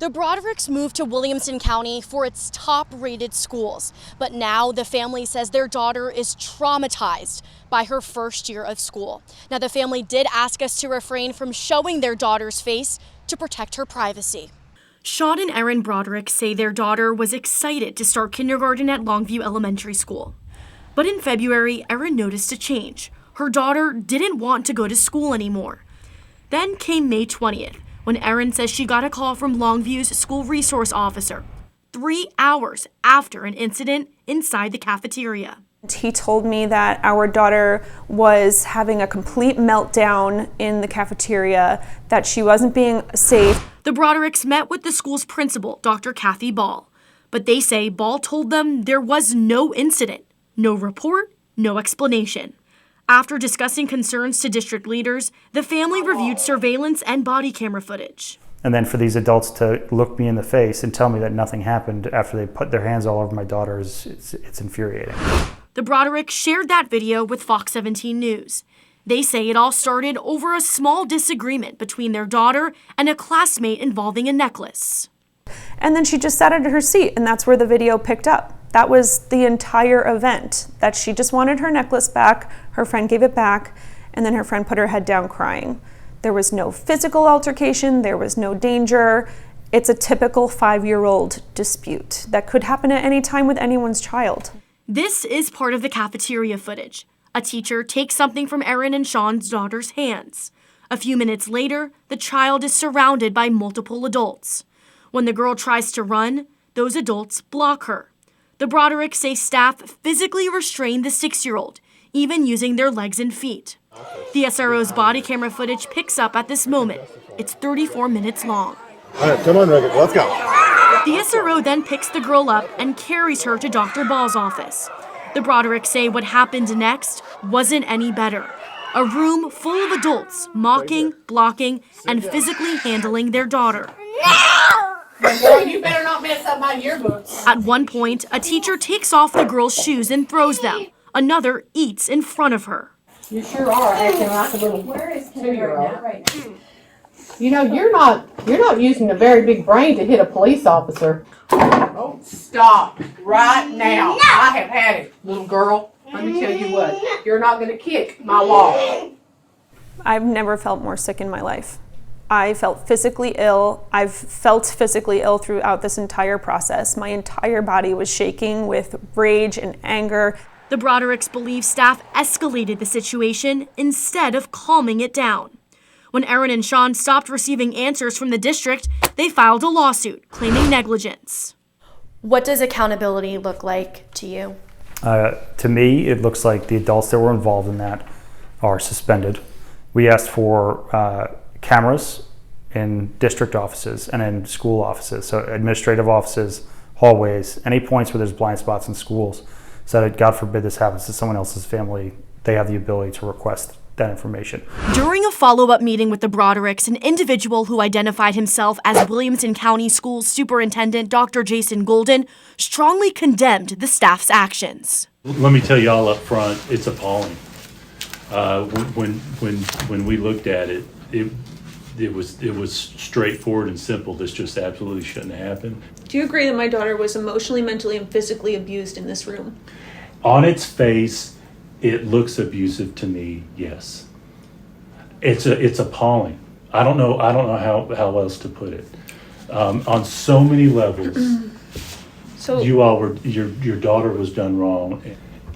The Brodericks moved to Williamson County for its top-rated schools, but now the family says their daughter is traumatized by her first year of school. Now, the family did ask us to refrain from showing their daughter's face to protect her privacy. Sean and Erin Broderick say their daughter was excited to start kindergarten at Longview Elementary School. But in February, Erin noticed a change. Her daughter didn't want to go to school anymore. Then came May 20th. When Erin says she got a call from Longview's school resource officer 3 hours after an incident inside the cafeteria. He told me that our daughter was having a complete meltdown in the cafeteria, that she wasn't being safe. The Brodericks met with the school's principal, Dr. Kathy Ball, but they say Ball told them there was no incident, no report, no explanation. After discussing concerns to district leaders, the family reviewed surveillance and body camera footage. And then for these adults to look me in the face and tell me that nothing happened after they put their hands all over my daughter, it's infuriating. The Brodericks shared that video with Fox 17 News. They say it all started over a small disagreement between their daughter and a classmate involving a necklace. And then she just sat at her seat, and that's where the video picked up. That was the entire event, that she just wanted her necklace back, her friend gave it back, and then her friend put her head down crying. There was no physical altercation, there was no danger. It's a typical 5-year-old dispute that could happen at any time with anyone's child. This is part of the cafeteria footage. A teacher takes something from Erin and Sean's daughter's hands. A few minutes later, the child is surrounded by multiple adults. When the girl tries to run, those adults block her. The Brodericks say staff physically restrained the 6-year-old, even using their legs and feet. The SRO's body camera footage picks up at this moment. It's 34 minutes long. All right, come on, Rickett, let's go. The SRO then picks the girl up and carries her to Dr. Ball's office. The Brodericks say what happened next wasn't any better. A room full of adults mocking, blocking, and physically handling their daughter. Boy, you better not mess up my yearbooks. At one point, a teacher takes off the girl's shoes and throws them. Another eats in front of her. You sure are acting like a little 2-year-old. Right now? You know, you're not using a very big brain to hit a police officer. Oh, stop right now. I have had it, little girl. Let me tell you what, you're not going to kick my wall. I've never felt more sick in my life. I felt physically ill. I've felt physically ill throughout this entire process. My entire body was shaking with rage and anger. The Brodericks believe staff escalated the situation instead of calming it down. When Erin and Sean stopped receiving answers from the district, they filed a lawsuit claiming negligence. What does accountability look like to you? To me, it looks like the adults that were involved in that are suspended. We asked for cameras in district offices and in school offices, so administrative offices, hallways, any points where there's blind spots in schools, so that God forbid this happens to someone else's family, they have the ability to request that information. During a follow-up meeting with the Brodericks, an individual who identified himself as Williamson County Schools Superintendent Dr. Jason Golden strongly condemned the staff's actions. Let me tell you all up front, it's appalling. When we looked at it, it was straightforward and simple. This just absolutely shouldn't happen. Do you agree that my daughter was emotionally, mentally, and physically abused in this room? On its face, it looks abusive to me, yes. It's appalling. I don't know how else to put it. On so many levels, So your daughter was done wrong.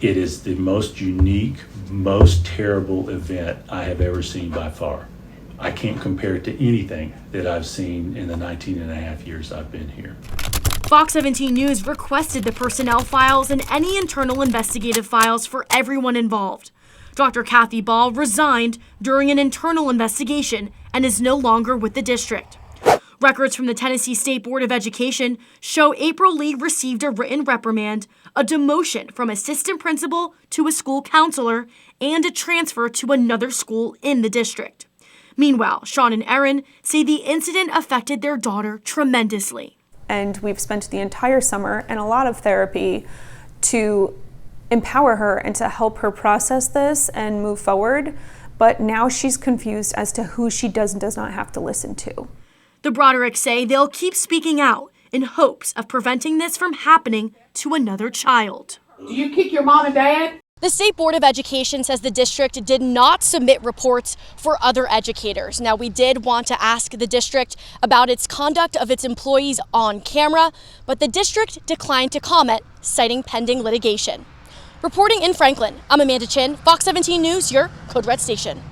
It is the most unique, most terrible event I have ever seen by far. I can't compare it to anything that I've seen in the 19 and a half years I've been here. Fox 17 News requested the personnel files and any internal investigative files for everyone involved. Dr. Kathy Ball resigned during an internal investigation and is no longer with the district. Records from the Tennessee State Board of Education show April Lee received a written reprimand, a demotion from assistant principal to a school counselor, and a transfer to another school in the district. Meanwhile, Sean and Erin say the incident affected their daughter tremendously. And we've spent the entire summer and a lot of therapy to empower her and to help her process this and move forward. But now she's confused as to who she does and does not have to listen to. The Broderick say they'll keep speaking out in hopes of preventing this from happening to another child. Do you kick your mom and dad? The State Board of Education says the district did not submit reports for other educators. Now, we did want to ask the district about its conduct of its employees on camera, but the district declined to comment, citing pending litigation. Reporting in Franklin, I'm Amanda Chin, Fox 17 News, your Code Red station.